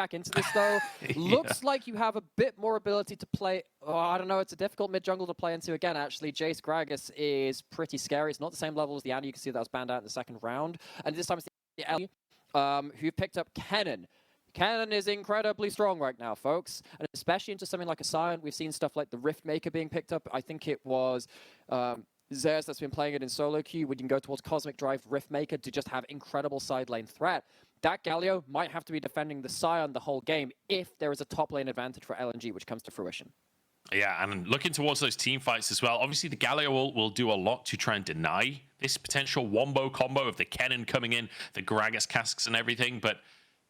back into this though. Looks like you have a bit more ability to play. Oh, I don't know. It's a difficult mid jungle to play into again. Actually, Jayce Gragas is pretty scary. It's not the same level as the Annie. You can see that was banned out in the second round, and this time it's the LE, who picked up Kennen. Kennen is incredibly strong right now, folks, and especially into something like a Sion. We've seen stuff like the Rift Maker being picked up. I think it was Zeri that's been playing it in solo queue, when you can go towards Cosmic Drive, Rift Maker to just have incredible side lane threat. That Galio might have to be defending the Sion the whole game if there is a top lane advantage for LNG, which comes to fruition. Yeah, and looking towards those team fights as well. Obviously, the Galio will do a lot to try and deny this potential wombo combo of the Kennen coming in, the Gragas casks and everything. But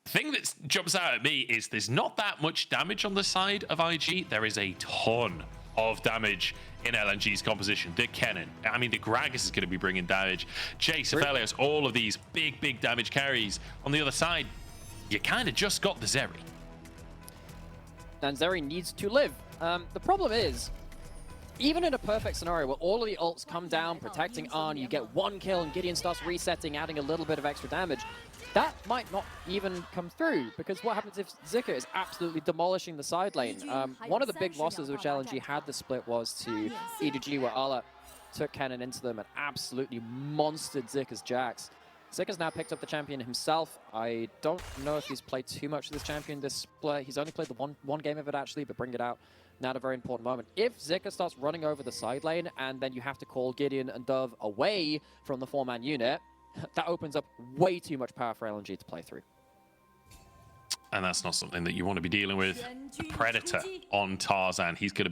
the thing that jumps out at me is there's not that much damage on the side of IG. There is a ton of damage in LNG's composition. The Kennen, I mean, the Gragas is going to be bringing damage. Jayce, Aphelios, all of these big damage carries. On the other side, you kind of just got the Zeri. And Zeri needs to live. The problem is, even in a perfect scenario where all of the ults come down, protecting on, you get one kill and Gideon starts resetting, adding a little bit of extra damage, that might not even come through, because what happens if Zika is absolutely demolishing the side lane? One of the big losses which LNG had the split was to EDG, where Ala took Kennen into them and absolutely monstered Zika's Jax. Zika's now picked up the champion himself. I don't know if he's played too much of this champion this split. He's only played the one game of it actually, but bring it out now at a very important moment. If Zika starts running over the side lane and then you have to call Gideon and Dove away from the 4-man unit, that opens up way too much power for LNG to play through. And that's not something that you want to be dealing with. A Predator on Tarzan. He's going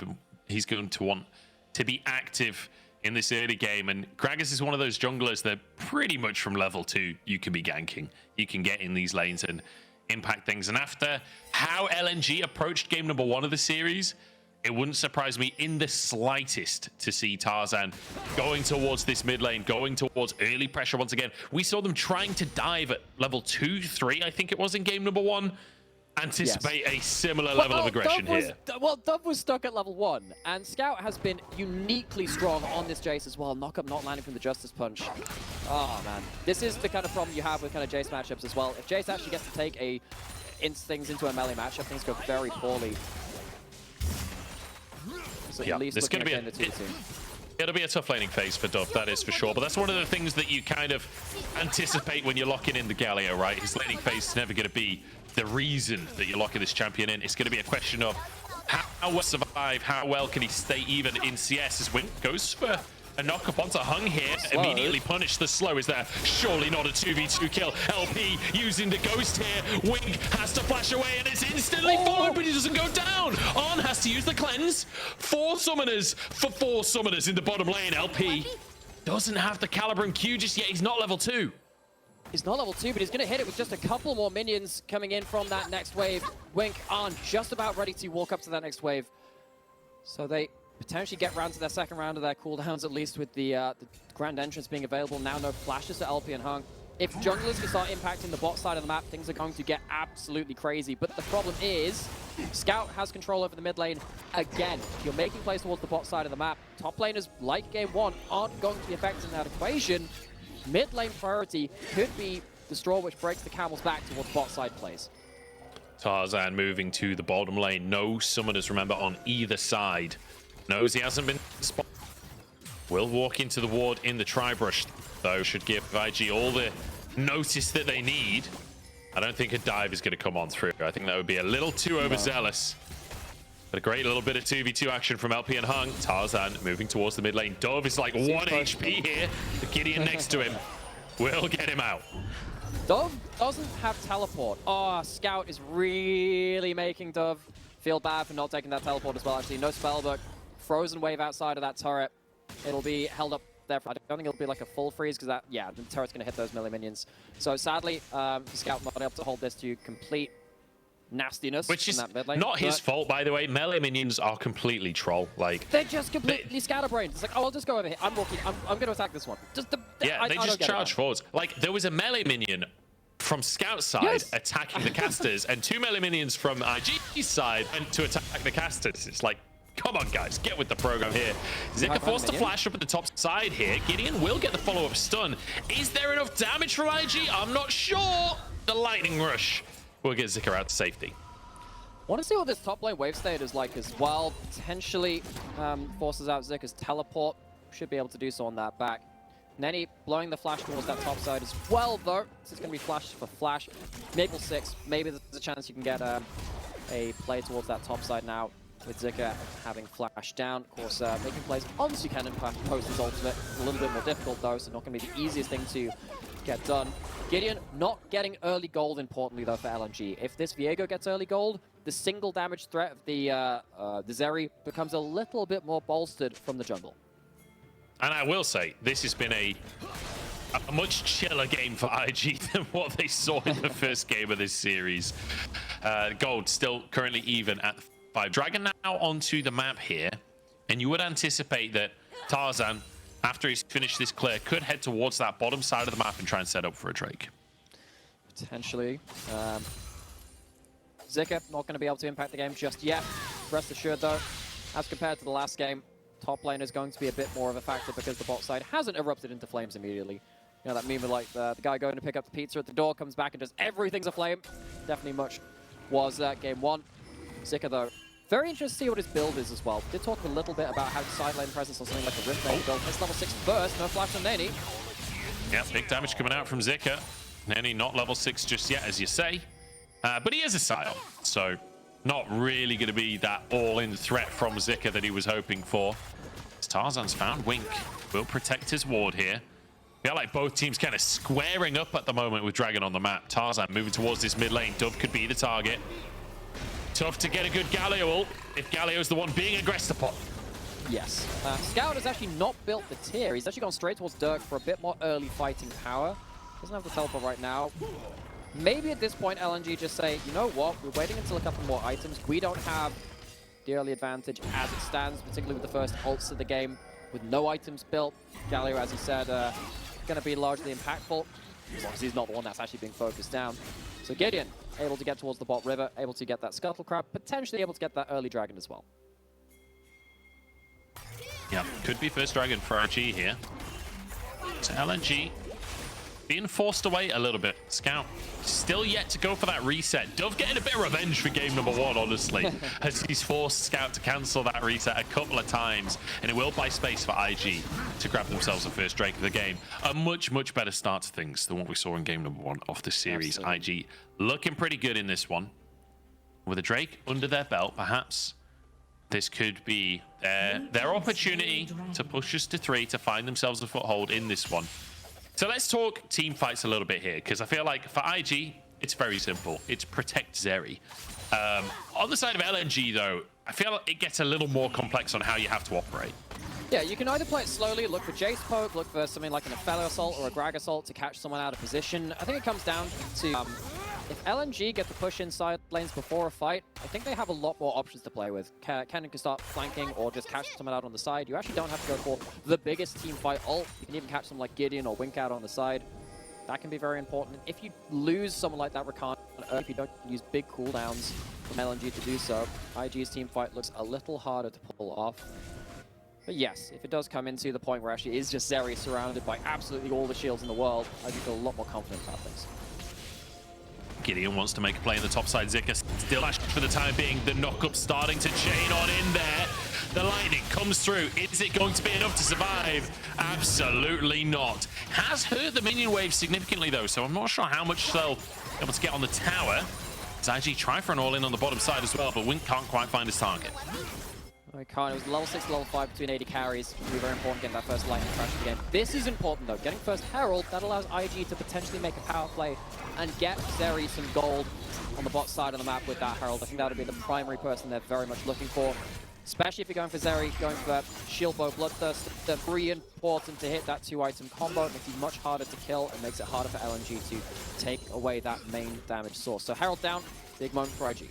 to want to be active in this early game, and Gragas is one of those junglers that pretty much from level 2 you can be ganking. You can get in these lanes and impact things. And after how LNG approached game number 1 of the series, it wouldn't surprise me in the slightest to see Tarzan going towards this mid lane, going towards early pressure once again. We saw them trying to dive at level 2, 3, I think it was in game number 1. Anticipate a similar level of aggression here. Well, Dove was stuck at level 1, and Scout has been uniquely strong on this Jayce as well. Knock up not landing from the Justice Punch. Oh, man. This is the kind of problem you have with kind of Jayce matchups as well. If Jayce actually gets to take things into a melee matchup, things go very poorly. So yeah, at least it's going to be it'll be a tough laning phase for Dove, that is for sure. But that's one of the things that you kind of anticipate when you're locking in the Galio, right? His laning phase is never going to be the reason that you're locking this champion in. It's going to be a question of how well survive, how well can he stay even in CS. As Wink goes for a knock up onto Hung here, immediately punish. The slow is there. Surely not a 2v2 kill. LP using the ghost here. Wink has to flash away and it's instantly followed, but he doesn't go down. On has to use the cleanse. 4 summoners for 4 summoners in the bottom lane. LP doesn't have the caliber and Q just yet. He's not level 2. He's not level 2, but he's going to hit it with just a couple more minions coming in from that next wave. Wink on just about ready to walk up to that next wave. So they potentially get round to their second round of their cooldowns, at least with the Grand Entrance being available. Now no flashes to LP and Hung. If junglers can start impacting the bot side of the map, things are going to get absolutely crazy. But the problem is, Scout has control over the mid lane again. You're making plays towards the bot side of the map. Top laners, like game 1, aren't going to be affected in that equation. Mid lane priority could be the straw which breaks the camel's back towards bot side plays. Tarzan moving to the bottom lane. No summoners, remember, on either side. Knows he hasn't been spotted. Will walk into the ward in the Tribrush, though. Should give IG all the notice that they need. I don't think a dive is going to come on through. I think that would be a little too overzealous. But a great little bit of 2v2 action from LP and Hung. Tarzan moving towards the mid lane. Dove is like 1 HP here. The Gideon next to him will get him out. Dove doesn't have teleport. Oh, Scout is really making Dove feel bad for not taking that teleport as well, actually. No spellbook. Frozen wave outside of that turret. It'll be held up there. I don't think it'll be like a full freeze, because that, yeah, the turret's going to hit those melee minions. So sadly, Scout not able to hold this to complete nastiness, which is that mid lane, not his fault, by the way. Melee minions are completely troll. Like, they're just completely scatterbrained. It's like, oh, I'll just go over here. I'm walking. I'm going to attack this one. Yeah, they just charge forwards. Like, there was a melee minion from Scout's side attacking the casters, and 2 melee minions from IG's side went to attack the casters. It's like, come on, guys, get with the program here. Zika forced to flash up at the top side here. Gideon will get the follow-up stun. Is there enough damage from IG? I'm not sure. The lightning rush will get Zika out to safety. Want to see what this top lane wave state is like as well. Potentially forces out Zika's teleport. Should be able to do so on that back. Neny blowing the flash towards that top side as well, though. This is going to be flash for flash. Maple 6. Maybe there's a chance you can get a play towards that top side now with Zika having flash down. Of course, making plays onto Kennen post his ultimate. A little bit more difficult, though, so not going to be the easiest thing to get done. Gideon not getting early gold, importantly, though, for LNG. If this Viego gets early gold, the single damage threat of the Zeri becomes a little bit more bolstered from the jungle. And I will say, this has been a much chiller game for IG than what they saw in the first game of this series. Gold still currently even at 5. Dragon now onto the map here, and you would anticipate that Tarzan, after he's finished this clear, could head towards that bottom side of the map and try and set up for a Drake. Potentially. Zika not going to be able to impact the game just yet. Rest assured, though, as compared to the last game, top lane is going to be a bit more of a factor because the bot side hasn't erupted into flames immediately. You know, that meme of like the guy going to pick up the pizza at the door, comes back and just everything's aflame. Definitely much was game 1. Zika, though, very interested to see what his build is as well. Did talk a little bit about how side lane presence on something like a Rift Main build. His level 6 burst, no flash on Neny. Yeah, big damage coming out from Zika. Neny not level 6 just yet, as you say. But he is a Sion, so not really going to be that all-in threat from Zika that he was hoping for. As Tarzan's found, Wink will protect his ward here. Feel like both teams kind of squaring up at the moment with Dragon on the map. Tarzan moving towards this mid lane. Dove could be the target. Tough to get a good Galio ult if Galio's the one being aggressed upon. Yes. Scout has actually not built the tier. He's actually gone straight towards Dirk for a bit more early fighting power. Doesn't have the teleport right now. Maybe at this point, LNG just say, you know what, we're waiting until a couple more items. We don't have the early advantage as it stands, particularly with the first ults of the game. With no items built, Galio, as he said, going to be largely impactful, as long as he's not the one that's actually being focused down. So Gideon, able to get towards the bot river, able to get that Scuttle Crab, potentially able to get that early Dragon as well. Yeah, could be first Dragon for RG here. So LNG being forced away a little bit. Scout still yet to go for that reset. Dove getting a bit of revenge for game number 1, honestly, as he's forced Scout to cancel that reset a couple of times, and it will buy space for IG to grab themselves the first Drake of the game. A much, much better start to things than what we saw in game number 1 of the series. Absolutely. IG looking pretty good in this one. With a Drake under their belt, perhaps this could be their opportunity to push us to 3, to find themselves a foothold in this one. So let's talk team fights a little bit here, because I feel like for IG, it's very simple. It's protect Zeri. On the side of LNG, though, I feel like it gets a little more complex on how you have to operate. Yeah, you can either play it slowly, look for Jayce poke, look for something like an Aphelios ult or a Gragas ult to catch someone out of position. I think it comes down to if LNG get the push inside lanes before a fight, I think they have a lot more options to play with. Kennen can start flanking or just catch someone out on the side. You actually don't have to go for the biggest team fight ult. You can even catch someone like Gideon or Wink out on the side. That can be very important. If you lose someone like that Rakan, if you don't use big cooldowns from LNG to do so, IG's team fight looks a little harder to pull off. But yes, if it does come into the point where actually is just Zeri surrounded by absolutely all the shields in the world, I do feel a lot more confident about things. Gideon wants to make a play in the top side. Zika still lashed for the time being. The knock-up starting to chain on in there. The lightning comes through. Is it going to be enough to survive? Absolutely not. Has hurt the minion wave significantly, though, so I'm not sure how much they'll be able to get on the tower. As IG try for an all-in on the bottom side as well, but Wink can't quite find his target. I can't. It was level 6, level 5 between 80 carries. It'll be very important getting that first lightning crash of the game. This is important, though. Getting first Herald, that allows IG to potentially make a power play and get Zeri some gold on the bot side of the map with that Herald. I think that would be the primary person they're very much looking for. Especially if you're going for Zeri, going for Shield Bow, Bloodthirst. They're very important to hit that 2-item combo. It makes it much harder to kill and makes it harder for LNG to take away that main damage source. So Herald down, big moment for IG.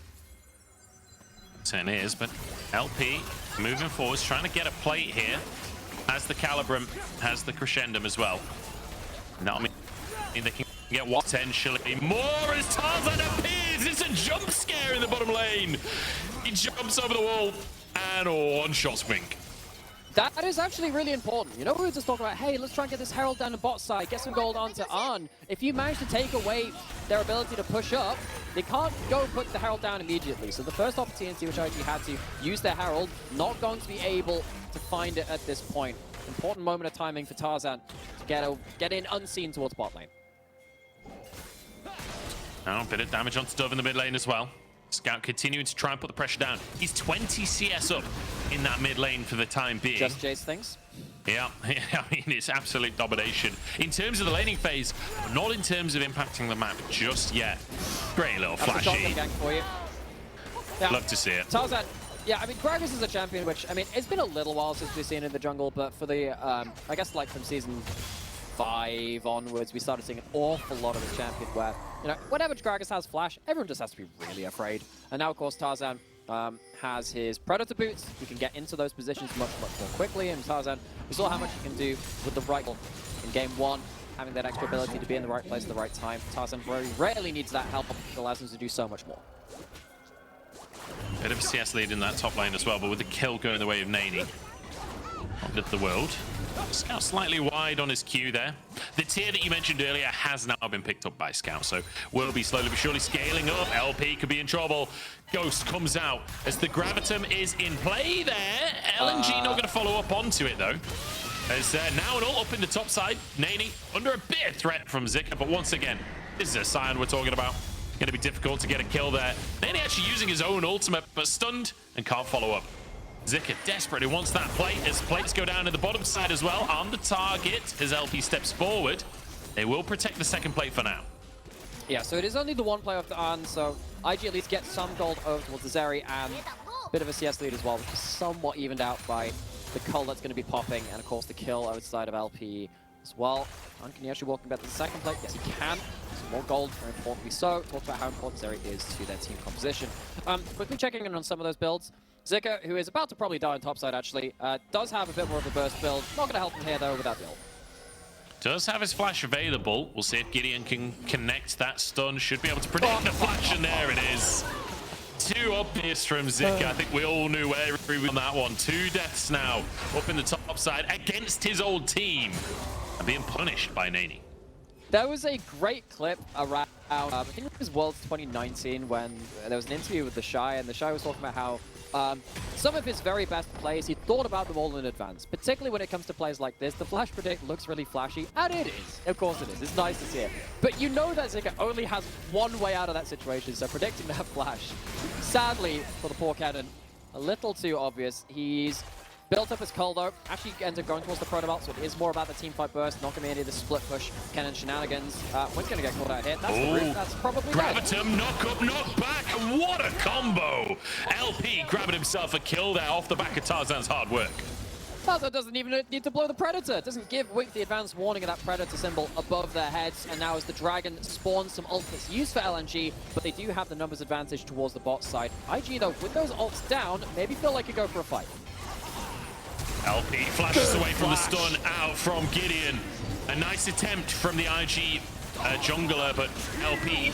Certainly is, but LP moving forwards, trying to get a plate here, as the Calibrum has the Crescendum as well. And that'll mean they can get what potentially more as Tarzan appears. It's a jump scare in the bottom lane. He jumps over the wall and one-shots Wink. That is actually really important. You know, we were just talking about, hey, let's try and get this Herald down the bot side, get some gold onto Arn. If you manage to take away their ability to push up, they can't go and put the Herald down immediately. So the first opportunity which IG had to use their Herald, not going to be able to find it at this point. Important moment of timing for Tarzan to get in unseen towards bot lane. Now, a bit of damage onto Dove in the mid lane as well. Scout continuing to try and put the pressure down. He's 20 CS up in that mid lane for the time being. Just Jayce things. Yeah, I mean, it's absolute domination. In terms of the laning phase, but not in terms of impacting the map just yet. Great little flashy. Gang for you. Yeah. Love to see it. Tarzan, yeah, I mean, Gragas is a champion, which, I mean, it's been a little while since we've seen it in the jungle, but for the, I guess, like, from season 5 onwards, we started seeing an awful lot of this champion where, you know, whenever Gragas has flash, everyone just has to be really afraid. And now, of course, Tarzan has his Predator boots. He can get into those positions much, much more quickly. And Tarzan, we saw how much he can do with the right in game 1, having that extra ability to be in the right place at the right time. Tarzan very rarely needs that help. It allows him to do so much more. Bit of a CS lead in that top lane as well, but with the kill going the way of Neny. Of the world. Scout slightly wide on his Q there. The tier that you mentioned earlier has now been picked up by Scout, so we'll be slowly but surely scaling up. LP could be in trouble. Ghost comes out as the Gravitum is in play there. LNG not going to follow up onto it though. As now an ult up in the top side. Neny under a bit of threat from Zika, but once again, this is a Sion we're talking about. Going to be difficult to get a kill there. Neny actually using his own ultimate, but stunned and can't follow up. Zika desperately wants that plate as plates go down to the bottom side as well. On the target as LP steps forward. They will protect the second plate for now. Yeah, so it is only the one play off the Arn, so IG at least gets some gold over towards the Zeri and a bit of a CS lead as well, which is somewhat evened out by the cull that's going to be popping and, of course, the kill outside of LP as well. Arn, can he actually walk back to the second plate? Yes, he can. Some more gold, very importantly so. Talk about how important Zeri is to their team composition. Quickly checking in on some of those builds. Zika, who is about to probably die on topside actually, does have a bit more of a burst build. Not going to help him here though without the ult. Does have his flash available. We'll see if Gideon can connect that stun. Should be able to predict the flash, and there it is. Too obvious from Zika. I think we all knew where he was on that one. 2 deaths now up in the top side against his old team and being punished by Neny. There was a great clip around, I think it was Worlds 2019, when there was an interview with the Shy, and the Shy was talking about how some of his very best plays, he thought about them all in advance. Particularly when it comes to plays like this, the flash predict looks really flashy, and it is. Of course it is. It's nice to see it. But you know that Zika only has one way out of that situation, so predicting that flash, sadly for the poor Kennen, a little too obvious. He's built up his cull though, actually ends up going towards the protobelt, so it is more about the teamfight burst, not going to be any of the split push Kennen shenanigans. Wynn's going to get caught out here. That's the root. That's probably Gravitum, knock up, knock back. What a combo! LP grabbing himself a kill there off the back of Tarzan's hard work. Tarzan doesn't even need to blow the Predator. Doesn't give Wink the advanced warning of that Predator symbol above their heads. And now as the Dragon spawns some ultimates used for LNG, but they do have the numbers advantage towards the bot side. IG though, with those ults down, maybe feel like you go for a fight. LP flashes away from the stun out from Gideon. A nice attempt from the IG jungler, but LP,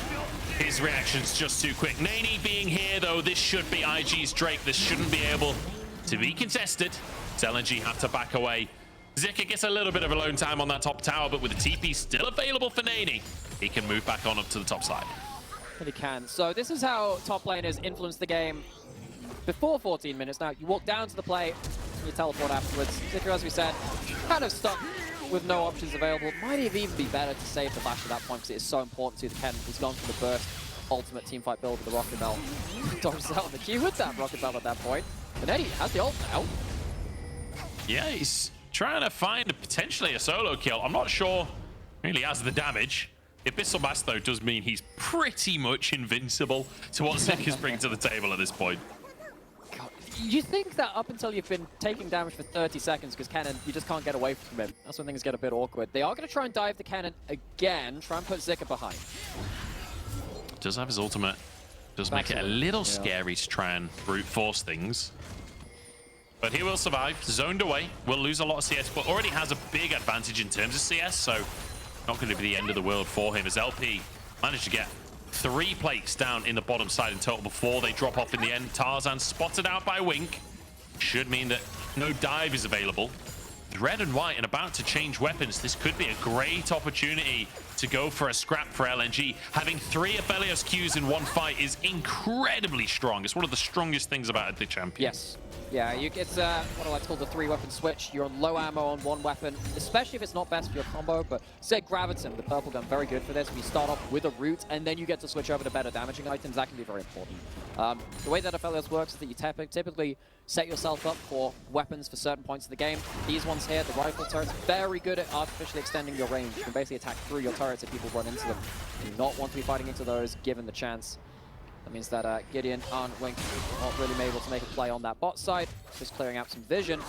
his reaction's just too quick. Neny being here though, this should be IG's Drake. This shouldn't be able to be contested. So LNG have to back away. Zika gets a little bit of alone time on that top tower, but with the TP still available for Neny, he can move back on up to the top side. But he can. So this is how top laners influence the game before 14 minutes. Now, you walk down to the play, you teleport afterwards. Zika, as we said, kind of stuck with no options available. Might even be better to save the flash at that point because it is so important to the Kennen. He's gone for the burst, ultimate teamfight build with the Rocket Bell. Dodges out on the queue with that Rocket Bell at that point. And Neny has the ult now. Yeah, he's trying to find potentially a solo kill. I'm not sure really has the damage. The Abyssal Blast, though, does mean he's pretty much invincible to what Zika's bringing to the table at this point. You think that up until you've been taking damage for 30 seconds, because Kennen, you just can't get away from him. That's when things get a bit awkward. They are going to try and dive the Kennen again, try and put Zika behind. Does have his ultimate. Does make it a little scary to try and brute force things. But he will survive, zoned away, will lose a lot of CS, but already has a big advantage in terms of CS, so not going to be the end of the world for him as LP managed to get 3 plates down in the bottom side in total before they drop off in the end. Tarzan spotted out by Wink. Should mean that No dive is available. Red and white and about to change weapons. This could be a great opportunity to go for a scrap for LNG. Having 3 Aphelios Qs in one fight is incredibly strong. It's one of the strongest things about the champion. Yes. Yeah, it's what I like to call the 3-weapon switch. You're on low ammo on one weapon, especially if it's not best for your combo, but say Graviton, the purple gun, very good for this. We start off with a root, and then you get to switch over to better damaging items. That can be very important. The way that Aphelios works is that you typically set yourself up for weapons for certain points of the game. These ones here, the rifle turrets, very good at artificially extending your range. You can basically attack through your turrets if people run into them. You do not want to be fighting into those given the chance. That means that Gideon and Wink not really able to make a play on that bot side, just clearing out some vision.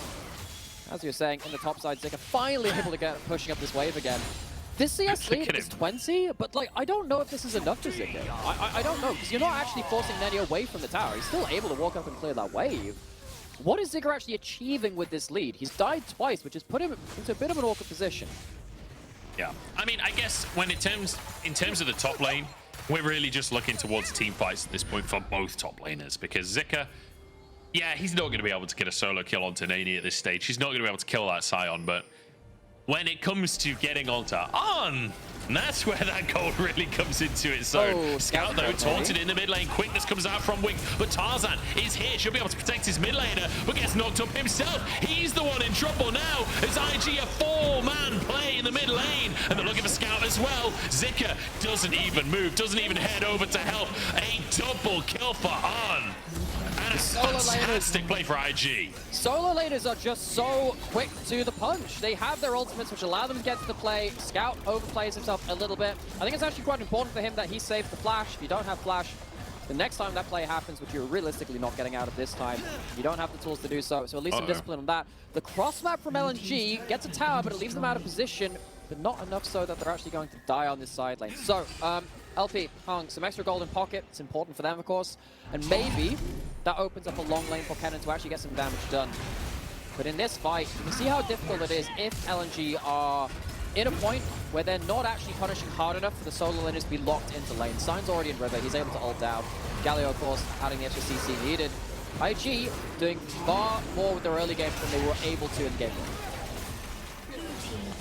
As you were saying, in the top side, Zika finally able to get pushing up this wave again. This CS lead is 20, but like I don't know if this is enough for Zika. I don't know, because you're not actually forcing Neny away from the tower. He's still able to walk up and clear that wave. What is Zika actually achieving with this lead? He's died twice, which has put him into a bit of an awkward position. Yeah, I mean, I guess when in terms of the top lane, we're really just looking towards team fights at this point for both top laners, because Zika, yeah, he's not going to be able to get a solo kill onto Neny at this stage. He's not going to be able to kill that Sion, but when it comes to getting onto On, that's where that gold really comes into its own. Scout, though, taunted in the mid lane. Quickness comes out from Wink, but Tarzan is here. Should be able to protect his mid laner, but gets knocked up himself. He's the one in trouble now, as IG a 4-man play in the mid lane, and they're looking for Scout as well. Zika doesn't even move, doesn't even head over to help. A double kill for On. And a fantastic play for IG. Solo laners are just so quick to the punch. They have their ultimates, which allow them to get to the play. Scout overplays himself a little bit. I think it's actually quite important for him that he saved the flash. If you don't have flash, the next time that play happens, which you're realistically not getting out of this time, you don't have the tools to do so. So at least some discipline on that. The cross map from LNG gets a tower, but it leaves them out of position, but not enough so that they're actually going to die on this side lane. So, LP, Hung, some extra gold in pocket. It's important for them, of course. And maybe that opens up a long lane for Kennen to actually get some damage done. But in this fight, you can see how difficult it is if LNG are in a point where they're not actually punishing hard enough for the solo laners to be locked into lane. Sion's already in river. He's able to ult down. Galio, of course, adding the extra CC needed. IG doing far more with their early game than they were able to in game one.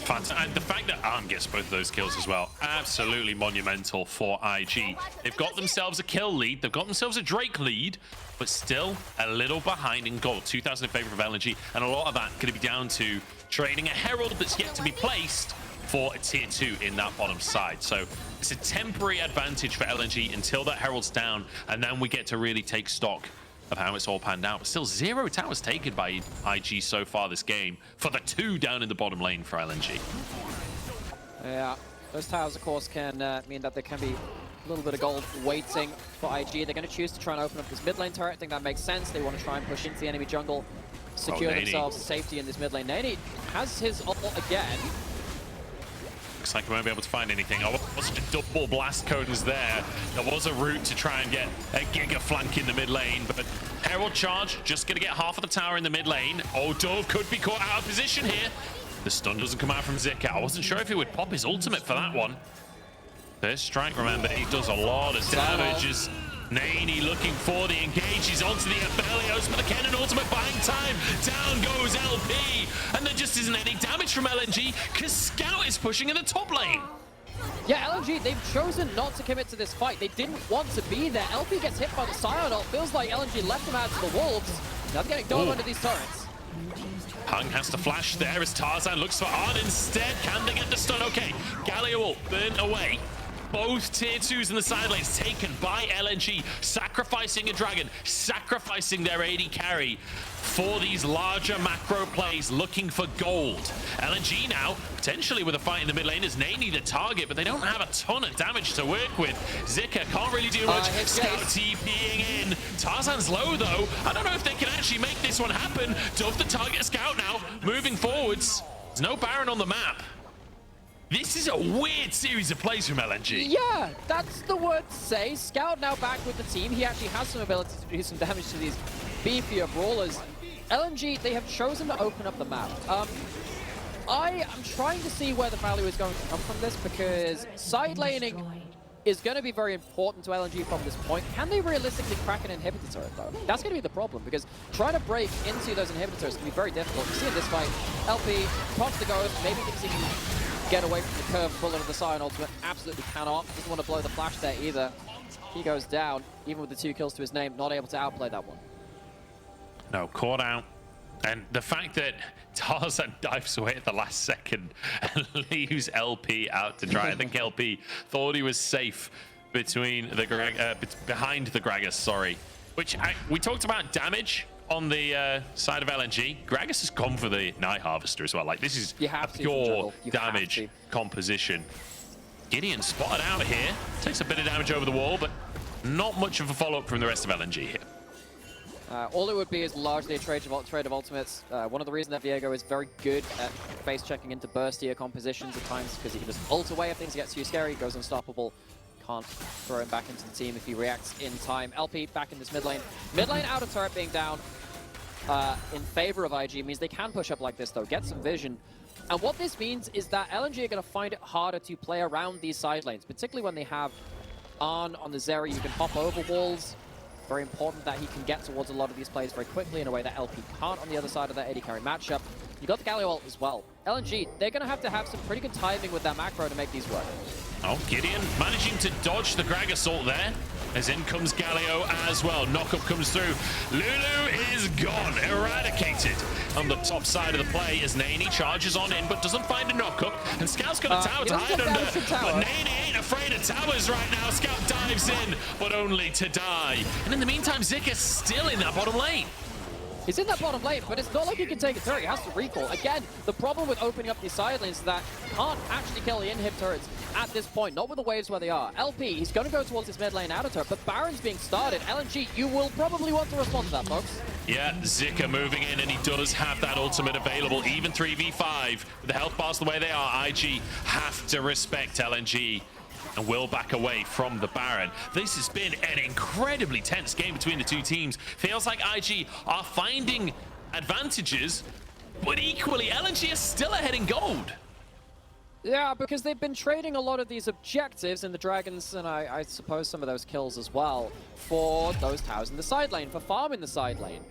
And the fact that Arm gets both of those kills as well, absolutely monumental for IG. They've got themselves a kill lead, they've got themselves a Drake lead, but still a little behind in gold. 2,000 in favor of LNG, and a lot of that going to be down to trading a Herald that's yet to be placed for a tier 2 in that bottom side. So it's a temporary advantage for LNG until that Herald's down, and then we get to really take stock of how it's all panned out. But still, 0 towers taken by IG so far this game for the 2 down in the bottom lane for LNG. Yeah, those towers, of course, can mean that there can be a little bit of gold waiting for IG. They're going to choose to try and open up this mid lane turret. I think that makes sense. They want to try and push into the enemy jungle, secure themselves safety in this mid lane. Neny has his ult again. Looks like we won't be able to find anything. Oh, such a double blast cone is there. There was a route to try and get a giga flank in the mid lane, but Herald charge, just going to get half of the tower in the mid lane. Oh, Dove could be caught out of position here. The stun doesn't come out from Zika. I wasn't sure if he would pop his ultimate for that one. First strike, remember, he does a lot of damage. As Neny looking for the engage. He's onto the Aphelios, but the Kennen ultimate buying time. Down goes LP. And there just isn't any damage from LNG because Scout is pushing in the top lane. Yeah, LNG, they've chosen not to commit to this fight. They didn't want to be there. LP gets hit by the Sion ult. Feels like LNG left them out to the wolves. Now they're getting dove under these turrets. Hung has to flash there as Tarzan looks for On instead. Can they get the stun? Okay, Galio will burn away. Both tier 2s in the side lanes taken by LNG, sacrificing a dragon, sacrificing their AD carry for these larger macro plays, looking for gold. LNG now, potentially with a fight in the mid lane, is Neny the target, but they don't have a ton of damage to work with. Zika can't really do much. Scout TPing in. Tarzan's low, though. I don't know if they can actually make this one happen. Dove the target Scout now, moving forwards. There's no Baron on the map. This is a weird series of plays from LNG. Yeah, that's the word to say. Scout now back with the team. He actually has some ability to do some damage to these beefier brawlers. LNG, they have chosen to open up the map. I am trying to see where the value is going to come from this, because side laning is going to be very important to LNG from this point. Can they realistically crack an inhibitor turret, though? That's going to be the problem, because trying to break into those inhibitors can be very difficult. You see in this fight, LP pops the ghost, maybe thinks he can get away from the curve bullet of the Sion ultimate. Absolutely cannot. Doesn't want to blow the flash there either. He goes down, even with the 2 kills to his name, not able to outplay that one. No, caught out. And the fact that Tarzan dives away at the last second and leaves LP out to dry. I think LP thought he was safe between the behind the Gragas, sorry. Which we talked about damage on the side of LNG. Gragas has gone for the Night Harvester as well. Like, this is a pure damage composition. Gideon spotted out here. Takes a bit of damage over the wall, but not much of a follow-up from the rest of LNG here. All it would be is largely a trade of ultimates. One of the reasons that Viego is very good at face checking into burstier compositions at times, because he can just ult away if things get too scary, he goes unstoppable. Can't throw him back into the team if he reacts in time. LP back in this mid lane. Mid lane outer turret being down in favor of IG means they can push up like this though, get some vision. And what this means is that LNG are going to find it harder to play around these side lanes, particularly when they have on the Zeri. You can hop over walls. Very important that he can get towards a lot of these plays very quickly in a way that LP can't on the other side of that AD carry matchup. You got the Galio ult as well. LNG, they're going to have some pretty good timing with that macro to make these work. Oh, Gideon managing to dodge the Gragas ult there. As in comes Galio as well. Knockup comes through. Lulu is gone, eradicated on the top side of the play as Neny charges on in but doesn't find a knockup. And Scout's got a tower to hide under. But Neny ain't afraid of towers right now. Scout dives in, but only to die. And in the meantime, Zika's still in that bottom lane. He's in that bottom lane, but it's not like he can take a turret. He has to recall. Again, the problem with opening up these side lanes is that you can't actually kill the inhib turrets at this point, not with the waves where they are. LP, he's going to go towards his mid lane outer turret, but Baron's being started. LNG, you will probably want to respond to that, folks. Yeah, Zika moving in, and he does have that ultimate available. Even 3v5, with the health bars the way they are, IG have to respect LNG and will back away from the Baron. This has been an incredibly tense game between the two teams. Feels like IG are finding advantages, but equally LNG is still ahead in gold. Yeah, because they've been trading a lot of these objectives in the Dragons, and I suppose some of those kills as well, for those towers in the side lane, for farm in the side lane.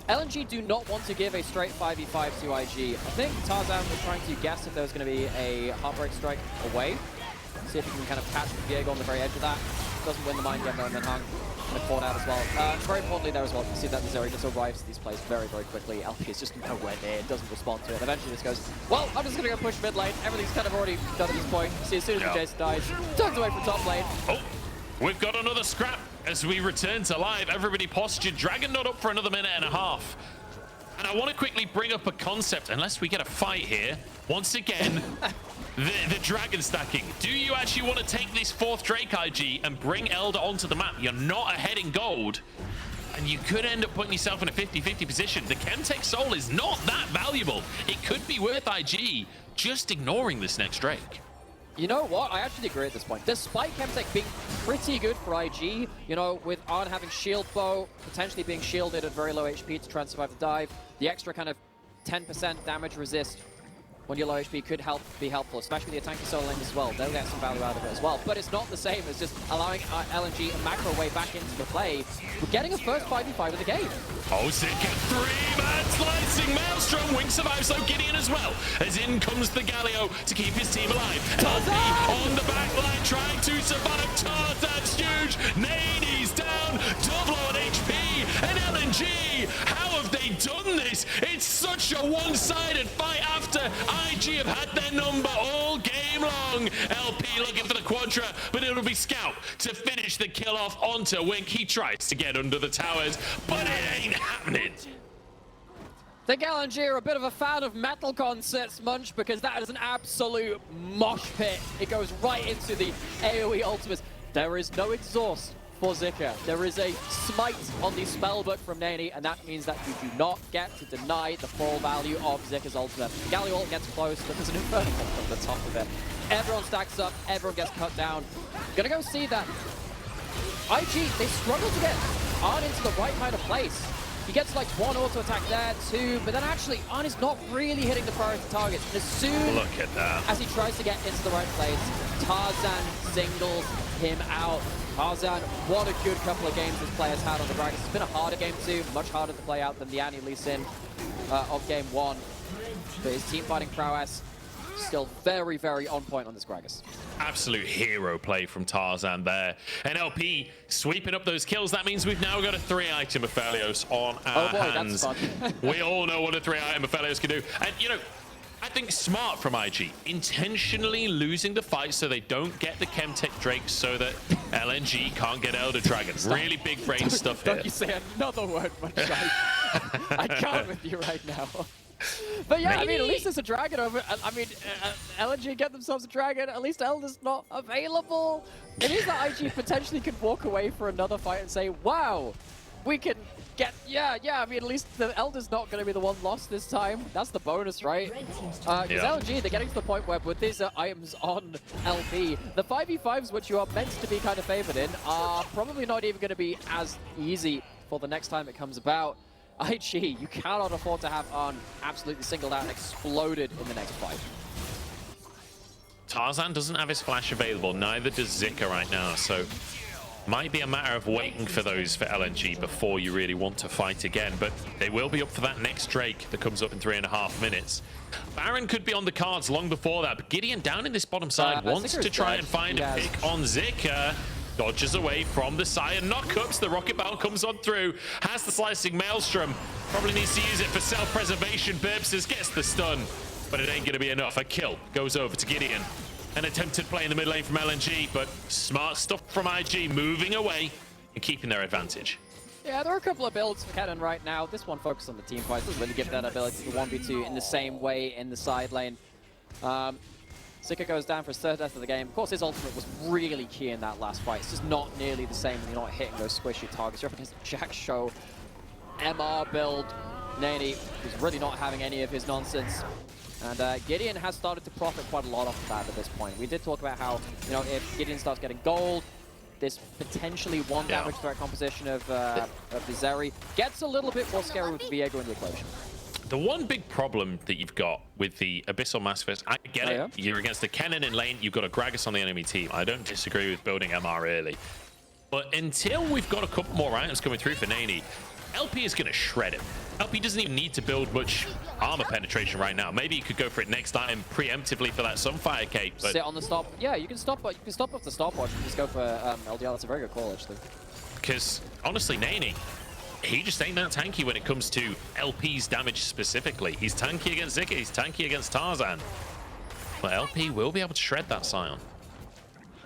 LNG do not want to give a straight 5v5 to IG. I think Tarzan was trying to guess if there was going to be a Heartbreak Strike away. See if he can kind of catch Viego on the very edge of that. Doesn't win the mind game though, and then hung. And caught out as well. Very importantly there as well, you can see that the Zeri just arrives to these plays very, very quickly. LP is just nowhere near, doesn't respond to it. Eventually just goes, well, I'm just going to go push mid lane. Everything's kind of already done at this point. See, as soon as the Jayce dies, turns away from top lane. Oh, we've got another scrap as we return to live. Everybody postured. Dragon not up for another minute and a half. And I want to quickly bring up a concept, unless we get a fight here. Once again, the Dragon stacking. Do you actually want to take this 4th Drake IG and bring Elder onto the map? You're not ahead in gold, and you could end up putting yourself in a 50-50 position. The Chemtech Soul is not that valuable. It could be worth IG just ignoring this next Drake. You know what? I actually agree at this point. Despite Chemtech being pretty good for IG, you know, with Arn having shield bow, potentially being shielded at very low HP to try and survive the dive, the extra kind of 10% damage resist when you're low HP could be helpful, especially the tanky solo lane as well. They'll get some value out of it as well. But it's not the same as just allowing LNG a macro way back into the play. We're getting a first 5v5 of the game. Oh, Zika, 3-man slicing Maelstrom. Wing survives, so Gideon as well. As in comes the Galio to keep his team alive. Tarzan! LP on the back line trying to survive. Tarzan's huge. Neny's down. Double on HP. And LNG, how have they done this? It's such a one-sided fight after IG have had their number all game long. LP looking for the Quadra, but it'll be Scout to finish the kill off onto Wink. He tries to get under the towers, but it ain't happening. I think LNG are a bit of a fan of metal concerts, Munch, because that is an absolute mosh pit. It goes right into the AoE ultimates. There is no exhaust for Zika. There is a smite on the spellbook from Neny, and that means that you do not get to deny the full value of Zika's ultimate. Galio ult gets close, but there's an Inferno from the top of it. Everyone stacks up, everyone gets cut down. Gonna go see that IG, they struggle to get on into the right kind of place. He gets like one auto attack there, two, but then actually is not really hitting the priority targets. And as soon Look at that. as he tries to get into the right place, Tarzan singles him out. Tarzan, what a good couple of games this player's had on the Gragas. It's been a harder game too, much harder to play out than the Annie Lee Sin of game one. But his team fighting prowess still very, very on point on this Gragas. Absolute hero play from Tarzan there. And LP sweeping up those kills. That means we've now got a 3-item Aphelios on our hands. That's fun. We all know what a 3-item Aphelios can do. And, you know, I think smart from IG. Intentionally losing the fight so they don't get the Chemtech Drake so that LNG can't get Elder Dragon. Really big brain stuff here. Don't you say another word, Munchables. I can't with you right now. But yeah, I mean, at least there's a dragon over. I mean, LNG get themselves a dragon. At least Elder's not available. It means that IG potentially could walk away for another fight and say, wow, we can get, yeah, I mean, at least the Elder's not going to be the one lost this time. That's the bonus, right? Because LNG, they're getting to the point where with these items on LP, the 5v5s, which you are meant to be kind of favored in, are probably not even going to be as easy for the next time it comes about. IG, you cannot afford to have Arn absolutely singled out and exploded in the next fight. Tarzan doesn't have his flash available, neither does Zika right now, so might be a matter of waiting for those for LNG before you really want to fight again, but they will be up for that next Drake that comes up in 3.5 minutes. Baron could be on the cards long before that, but Gideon down in this bottom side wants to try and find a pick on Zika. Dodges away from the Sion, knockups, the rocket barrel comes on through, has the slicing maelstrom, probably needs to use it for self-preservation purposes, gets the stun, but it ain't gonna be enough. A kill goes over to Gideon. An attempted play in the mid lane from LNG, but smart stuff from IG, moving away and keeping their advantage. Yeah, there are a couple of builds for Kennen right now. This one focused on the team fight, doesn't really give that ability to 1v2 in the same way in the side lane. Zika goes down for his third death of the game. Of course, his ultimate was really key in that last fight. It's just not nearly the same when you're not hitting those squishy targets. You're up against Jack Show, MR build, Neny, who's really not having any of his nonsense. And Gideon has started to profit quite a lot off of that at this point. We did talk about how, you know, if Gideon starts getting gold, this potentially one damage threat composition of the Zeri gets a little bit more scary with Viego in the equation. The one big problem that you've got with the Abyssal Massifist, I get it. You're against the Kennen in lane, you've got a Gragas on the enemy team. I don't disagree with building MR early. But until we've got a couple more items coming through for Neny, LP is going to shred him. LP doesn't even need to build much armor penetration right now. Maybe you could go for it next time preemptively for that Sunfire Cape. But sit on the stop. Yeah, you can stop off the stopwatch and just go for LDR. That's a very good call, actually. Because honestly, Neny, he just ain't that tanky when it comes to LP's damage specifically. He's tanky against Zika, he's tanky against Tarzan. But LP will be able to shred that Sion.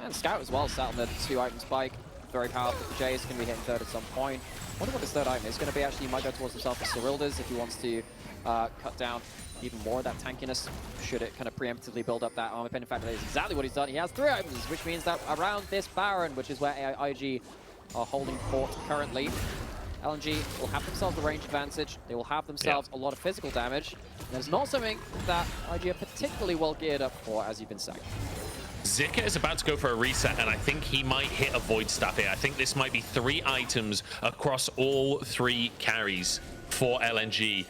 And Scout as well, sat on the 2-item spike. Very powerful. Jayce can be hitting third at some point. I wonder what his third item is going to be. Actually, he might go towards himself as Cyrilda's if he wants to cut down even more of that tankiness. Should it kind of preemptively build up that armor pen. In fact, that is exactly what he's done. He has 3 items, which means that around this Baron, which is where IG are holding fort currently, LNG will have themselves a range advantage. They will have themselves a lot of physical damage. And it's not something that IG are particularly well geared up for, as you've been saying. Zika is about to go for a reset, and I think he might hit a Void Staff here. I think this might be 3 items across all 3 carries for LNG.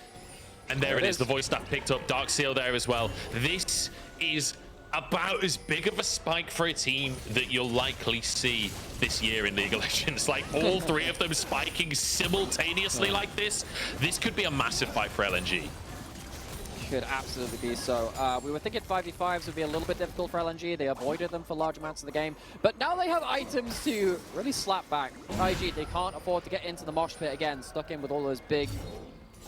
And there it is, the Void Staff picked up, Dark Seal there as well. This is about as big of a spike for a team that you'll likely see this year in League of Legends. Like, all 3 of them spiking simultaneously like this. This could be a massive fight for LNG. Could absolutely be so. We were thinking 5v5s would be a little bit difficult for LNG. They avoided them for large amounts of the game. But now they have items to really slap back. IG, they can't afford to get into the mosh pit again, stuck in with all those big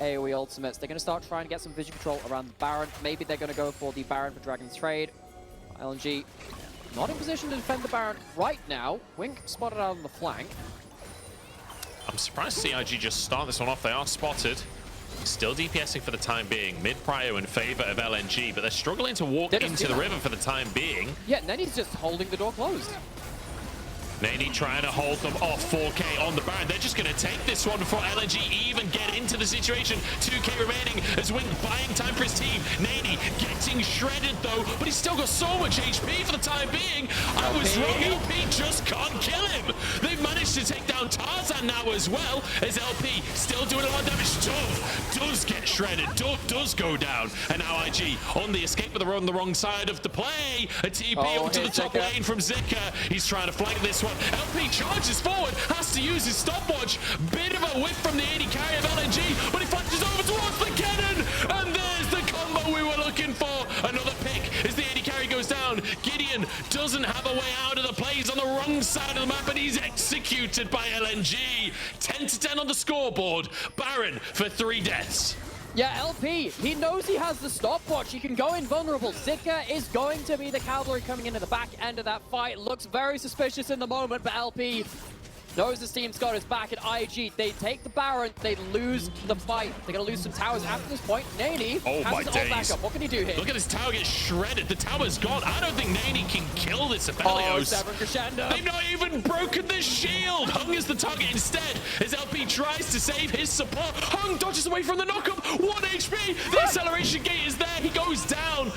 AoE ultimates. They're going to start trying to get some vision control around the Baron. Maybe they're going to go for the Baron for Dragon's Trade. LNG not in position to defend the Baron right now. Wink spotted out on the flank. I'm surprised to see IG just start this one off. They are spotted. Still DPSing for the time being. Mid-prio in favor of LNG, but they're struggling to walk into the river for the time being. Yeah, Neny's just holding the door closed. Neny trying to hold them off 4K on the Baron. They're just going to take this one before LNG even get into the situation. 2K remaining as Wink buying time for his team. Neny getting shredded though, but he's still got so much HP for the time being. I was wrong, LP just can't kill him. They've managed to take down Tarzan now as well, as LP still doing a lot of damage. Dove does get shredded, Dove does go down, and now IG on the escape, but they're on the wrong side of the play. A TP up to the top lane from Zika. He's trying to flank this one. LP charges forward, has to use his stopwatch. Bit of a whiff from the AD carry of LNG, but he flashes over towards the Kennen, and there's the combo we were looking for. Another pick as the AD carry goes down. Gideon doesn't have a way out of the play. He's on the wrong side of the map, and he's executed by LNG. 10-10 on the scoreboard. Baron for 3 deaths. Yeah, LP, he knows he has the stopwatch. He can go invulnerable. Zika is going to be the cavalry coming into the back end of that fight. Looks very suspicious in the moment, but LP knows his team's got his back. At IG, they take the Baron, they lose the fight. They're going to lose some towers after this point. Neny has his ult back up. What can he do here? Look at this tower get shredded. The tower's gone. I don't think Neny can kill this Aphelios. 7 crescendo. They've not even broken the shield. Hung is the target instead, as LP tries to save his support. Hung dodges away from the knockup. 1 HP. The acceleration gate is there. He goes down.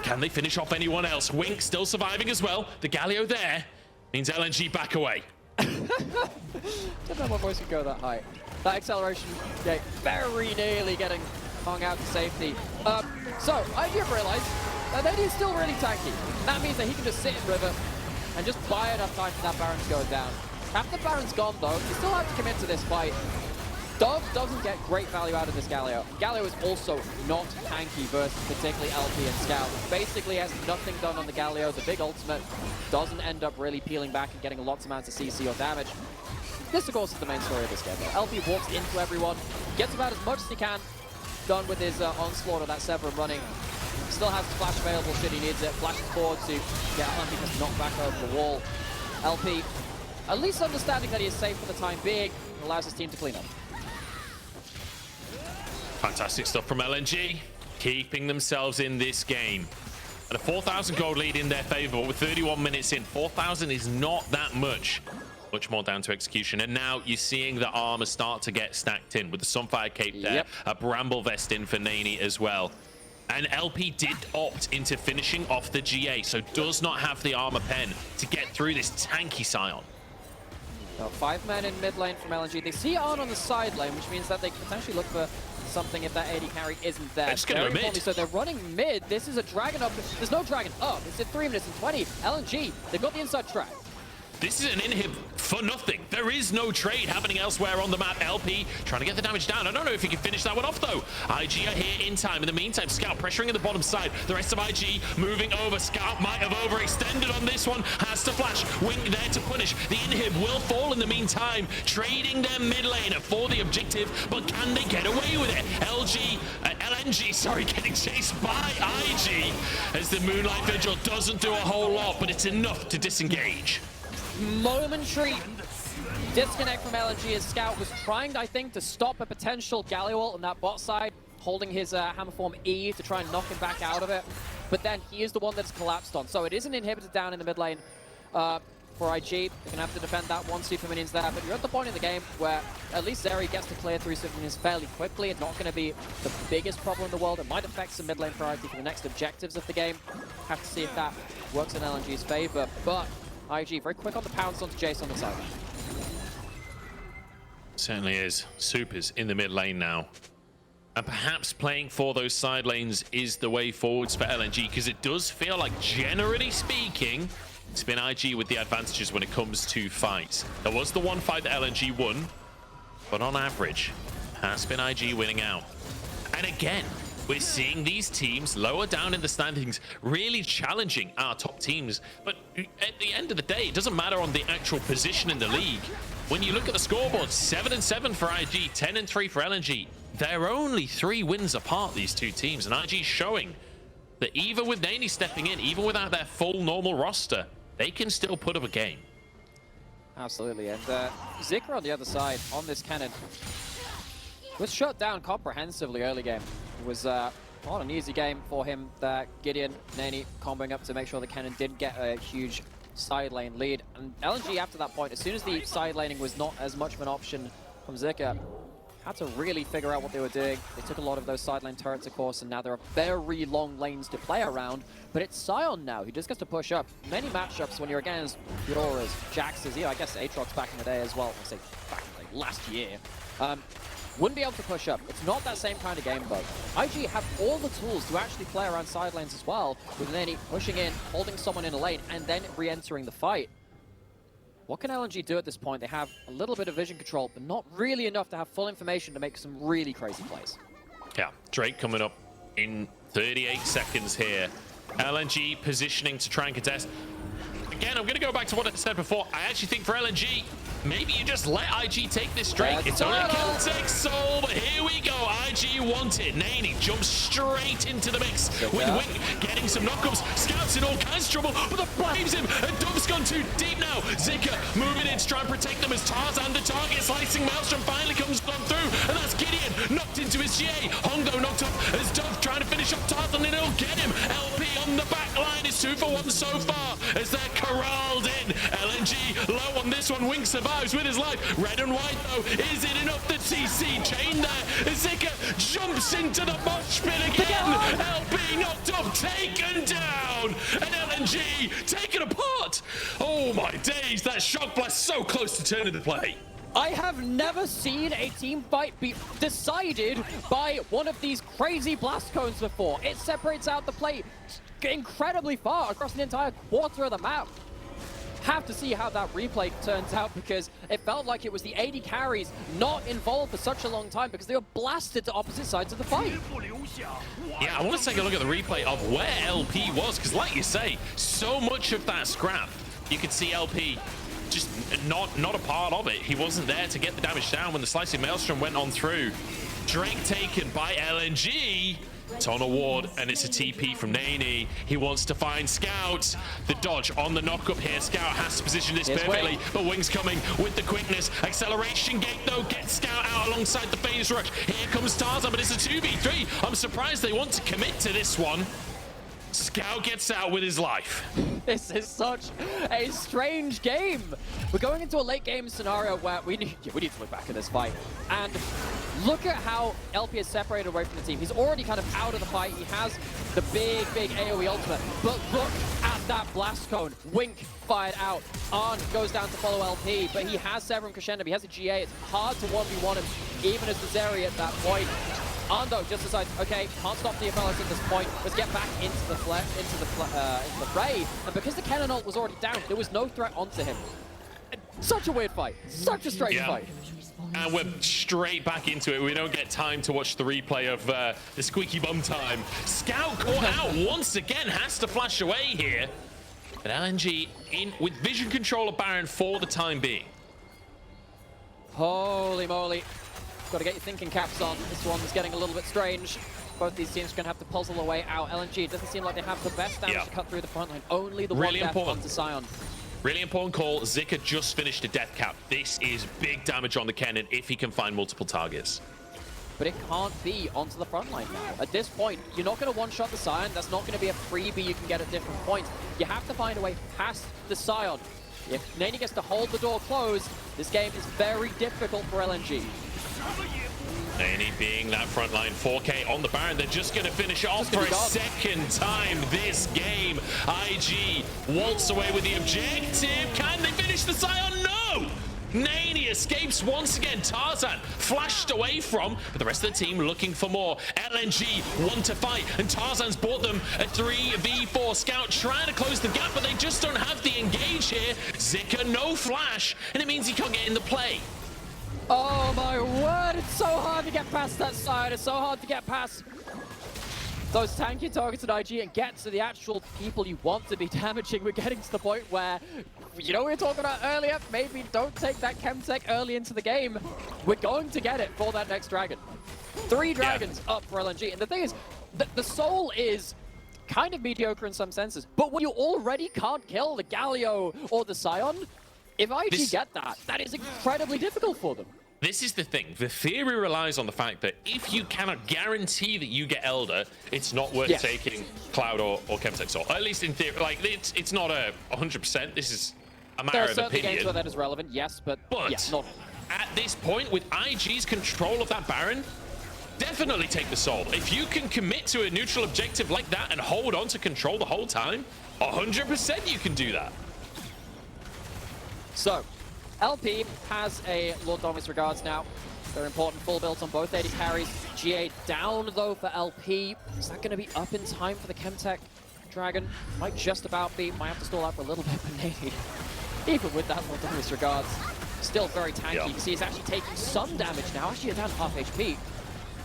Can they finish off anyone else? Wink still surviving as well. The Galio there means LNG back away. Don't know my voice could go that high. That acceleration gate very nearly getting hung out to safety. So I have realized that Neny is still really tanky. That means that he can just sit in river and just buy enough time for that Baron to go down. After the Baron's gone though, you still have to commit to this fight. Dove doesn't get great value out of this Galio. Galio is also not tanky versus particularly LP and Scout. Basically has nothing done on the Galio. The big ultimate doesn't end up really peeling back and getting lots of amounts of CC or damage. This, of course, is the main story of this game. LP walks into everyone, gets about as much as he can done with his onslaught of that Severum running. Still has the flash available should he needs it. Flashes forward to get Hunty just knocked back over the wall. LP, at least understanding that he is safe for the time being, allows his team to clean up. Fantastic stuff from LNG, keeping themselves in this game. And a 4,000 gold lead in their favor, but with 31 minutes in, 4,000 is not that much. Much more down to execution. And now you're seeing the armor start to get stacked in with the Sunfire Cape there, a Bramble Vest in for Neny as well. And LP did opt into finishing off the GA, so does not have the armor pen to get through this tanky Sion. So 5 men in mid lane from LNG. They see Arn on the side lane, which means that they can potentially look for something if that AD carry isn't there. They're just going to go mid. So they're running mid. This is a dragon up. There's no dragon up. It's at 3 minutes and 20. LNG, they've got the inside track. This is an inhib for nothing. There is no trade happening elsewhere on the map. LP trying to get the damage down. I don't know if he can finish that one off, though. IG are here in time. In the meantime, Scout pressuring in the bottom side. The rest of IG moving over. Scout might have overextended on this one. Has to flash. Wink there to punish. The inhib will fall in the meantime. Trading their mid laner for the objective, but can they get away with it? LNG, sorry, getting chased by IG as the Moonlight Vigil doesn't do a whole lot, but it's enough to disengage. Momentary disconnect from LNG as Scout was trying, I think, to stop a potential Galio ult on that bot side, holding his Hammerform E to try and knock him back out of it. But then he is the one that's collapsed on. So it is an inhibitor down in the mid lane for IG. They're going to have to defend that one super minions there. But you're at the point in the game where at least Zeri gets to clear 3 super minions fairly quickly. It's not going to be the biggest problem in the world. It might affect some mid lane priority for the next objectives of the game. Have to see if that works in LNG's favor. But IG very quick on the pounce onto Jayce on the side. Certainly is. Super's in the mid lane now. And perhaps playing for those side lanes is the way forwards for LNG, because it does feel like, generally speaking, it's been IG with the advantages when it comes to fights. There was the one fight that LNG won, but on average, has been IG winning out. And again, we're seeing these teams lower down in the standings really challenging our top teams. But at the end of the day, it doesn't matter on the actual position in the league. When you look at the scoreboard, 7-7 for IG, 10-3 for LNG. They're only 3 wins apart, these two teams. And IG showing that even with Neny stepping in, even without their full normal roster, they can still put up a game. Absolutely. And Zika on the other side, on this Kennen, was shut down comprehensively early game. It was not an easy game for him. Gideon, Neny comboing up to make sure that Kennen didn't get a huge side lane lead. And LNG after that point, as soon as the side laning was not as much of an option from Zika, had to really figure out what they were doing. They took a lot of those sideline turrets, of course, and now there are very long lanes to play around. But it's Sion now, who just gets to push up. Many matchups when you're against Fioras, Jaxes, I guess Aatrox back in the day as well. I say back in the day, last year. Wouldn't be able to push up. It's not that same kind of game, but IG have all the tools to actually play around side lanes as well, with Neny pushing in, holding someone in a lane, and then re-entering the fight. What can LNG do at this point? They have a little bit of vision control, but not really enough to have full information to make some really crazy plays. Yeah, Drake coming up in 38 seconds here. LNG positioning to try and contest. Again, I'm going to go back to what I said before. I actually think for LNG, maybe you just let IG take this Drake. It's only a Celtic soul, but here we go. IG want it. Neny jumps straight into the mix with Wing getting some knockups. Scouts in all kinds of trouble, but the blames him. And Dove's gone too deep now. Zika moving in to try and protect them as Tarzan, the target, slicing Maelstrom finally comes on through. And that's Gideon knocked into his GA. Hongo knocked up as Dove trying to finish up Tarzan, and it'll get him. LP on the back line is 2 for 1 so far as they're corralled in. LNG low on this one. Wing survives with his life. Red and white though. Is it enough? The TC chain there. Zika jumps into the mosh pit again. LP knocked up, taken down. And LNG taken apart. Oh my days. That shock blast so close to turning the play. I have never seen a team fight be decided by one of these crazy blast cones before. It separates out the play incredibly far across the entire quarter of the map. Have to see how that replay turns out, because it felt like it was the AD carries not involved for such a long time because they were blasted to opposite sides of the fight. Yeah, I want to take a look at the replay of where LP was, because like you say, so much of that scrap, you could see LP just not a part of it. He wasn't there to get the damage down when the slicing Maelstrom went on through. Drake taken by LNG. Tunnel ward, and it's a TP from Neny. He wants to find Scout. The dodge on the knockup here. Scout has to position this perfectly, but Wing's coming with the quickness. Acceleration gate though gets Scout out alongside the phase rush. Here comes Tarzan, but it's a 2v3. I'm surprised they want to commit to this one. Scout gets out with his life. This is such a strange game. We're going into a late game scenario where we need to look back at this fight. And look at how LP is separated away from the team. He's already kind of out of the fight. He has the big AoE ultimate. But look at that blast cone. Wink fired out. Arn goes down to follow LP, but he has Severum Crescendo. He has a GA. It's hard to 1v1 him, even as the Zeri at that point. Ando just decides, okay, can't stop the Aphelios at this point. Let's get back into the fray. And because the Kennen ult was already down, there was no threat onto him. Such a weird fight. Such a strange fight. And we're straight back into it. We don't get time to watch the replay of the squeaky bum time. Scout caught out once again, has to flash away here. But LNG in with vision control of Baron for the time being. Holy moly. Got to get your thinking caps on. This one's getting a little bit strange. Both these teams are going to have to puzzle their way out. LNG, it doesn't seem like they have the best damage to cut through the front line. Only the one death onto Sion. Really important call. Zika just finished a death cap. This is big damage on the Kennen if he can find multiple targets. But it can't be onto the front line now. At this point, you're not going to one-shot the Sion. That's not going to be a freebie you can get at different points. You have to find a way past the Sion. If Neny gets to hold the door closed, this game is very difficult for LNG. Neny being that frontline 4K on the Baron. They're just going to finish off for a second time this game. IG waltz away with the objective. Can they finish the Sion? No! Neny escapes once again. Tarzan flashed away from, but the rest of the team looking for more. LNG want to fight, and Tarzan's bought them a 3v4. Scout trying to close the gap, but they just don't have the engage here. Zika, no flash, and it means he can't get in the play. Oh my word, it's so hard to get past that side. It's so hard to get past those tanky targets at IG and get to the actual people you want to be damaging. We're getting to the point where, you know, we were talking about earlier, maybe don't take that Chemtech early into the game. We're going to get it for that next dragon. 3 dragons up for LNG. And the thing is, the Soul is kind of mediocre in some senses, but when you already can't kill the Galio or the Sion, if IG get that, that is incredibly difficult for them. This is the thing. The theory relies on the fact that if you cannot guarantee that you get Elder, it's not worth taking Cloud or Chemtech Soul. At least in theory, like it's not a 100%. This is a matter of opinion. There are certainly games where that is relevant, yes, but yeah, not at this point, with IG's control of that Baron, definitely take the soul. If you can commit to a neutral objective like that and hold on to control the whole time, 100% you can do that. So, LP has a Lord Dominus Regards now. Very important full builds on both AD carries. GA down though for LP. Is that going to be up in time for the Chemtech Dragon? Might just about be. Might have to stall out for a little bit, but Neny, even with that Lord Dominus Regards, still very tanky. Yeah. You can see he's actually taking some damage now. Actually, down half HP.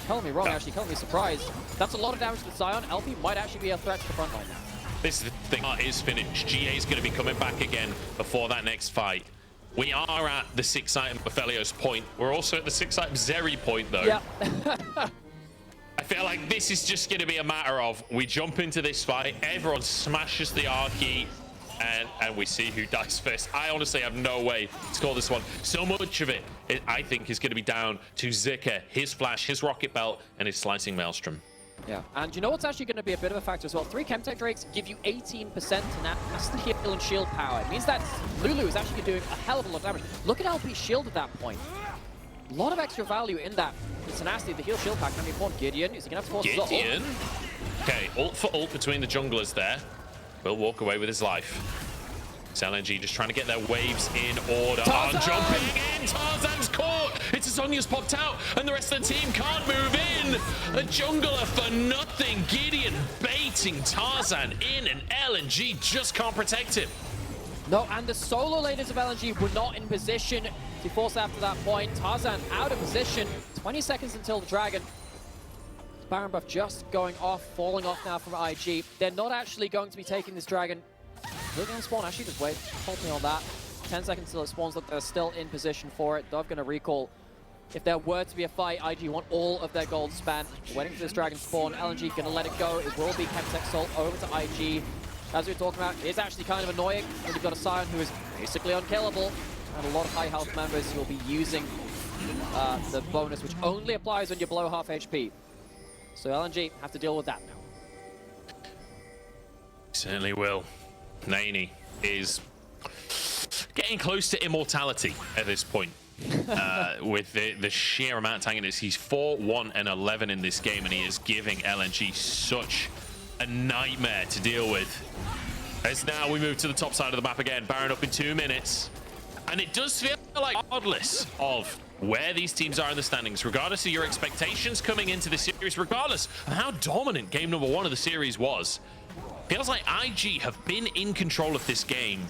Telling me wrong, actually, telling me surprised. That's a lot of damage to Sion. LP might actually be a threat to the front line now. This thing is finished. GA is going to be coming back again before that next fight. We are at the 6-item Aphelios point. We're also at the 6-item Zeri point, though. Yeah. I feel like this is just going to be a matter of we jump into this fight, everyone smashes the R-key, and we see who dies first. I honestly have no way to call this one. So much of it, I think, is going to be down to Zika, his flash, his rocket belt, and his slicing maelstrom. Yeah, and you know what's actually going to be a bit of a factor as well? 3 Chemtech Drakes give you 18% and that's the heal and shield power. It means that Lulu is actually doing a hell of a lot of damage. Look at LP's shield at that point. A lot of extra value in that. It's nasty. The heal shield pack can be important. Gideon, is he going to have to force Gideon? Okay, ult for ult between the junglers there. Will walk away with his life. It's LNG just trying to get their waves in order. Tarzan! Jumping in, Tarzan's caught. It's Sonya's popped out, and the rest of the team can't move in. A jungler for nothing. Gideon baiting Tarzan in, and LNG just can't protect him. No, and the solo laners of LNG were not in position to force after that point. Tarzan out of position. 20 seconds until the Dragon. Baron buff just going off, falling off now from IG. They're not actually going to be taking this Dragon. Looking on spawn, actually just wait, hold me on that. 10 seconds till it spawns, look, they're still in position for it. Dove gonna recall. If there were to be a fight, IG want all of their gold spent. Waiting for this Dragon spawn, LNG gonna let it go. It will be Chemtech Soul over to IG. As we were talking about, it's actually kind of annoying when you've got a Sion who is basically unkillable. And a lot of high health members who will be using the bonus, which only applies when you're below half HP. So LNG have to deal with that now. Certainly will. Neny is getting close to immortality at this point. With the sheer amount of tankiness. He's 4-1-11 in this game, and he is giving LNG such a nightmare to deal with. As now we move to the top side of the map again. Baron up in 2 minutes. And it does feel like regardless of where these teams are in the standings, regardless of your expectations coming into the series, regardless of how dominant game number 1 of the series was, feels like IG have been in control of this game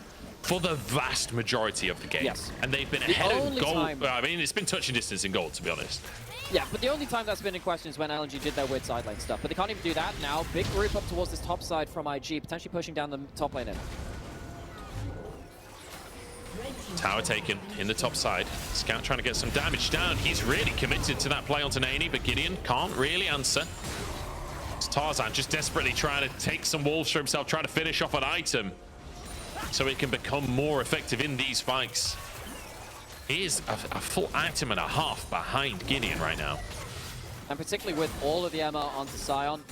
for the vast majority of the game. Yes. And they've been ahead of gold. I mean, it's been touching distance in gold, to be honest. Yeah, but the only time that's been in question is when LNG did their weird side lane stuff. But they can't even do that now. Big group up towards this top side from IG, potentially pushing down the top lane in. Tower taken in the top side. Scout trying to get some damage down. He's really committed to that play onto Neny, but Gideon can't really answer. It's Tarzan just desperately trying to take some wolves for himself, trying to finish off an item so it can become more effective in these fights. He is a full item and a half behind Gideon right now. And particularly with all of the MR onto Sion,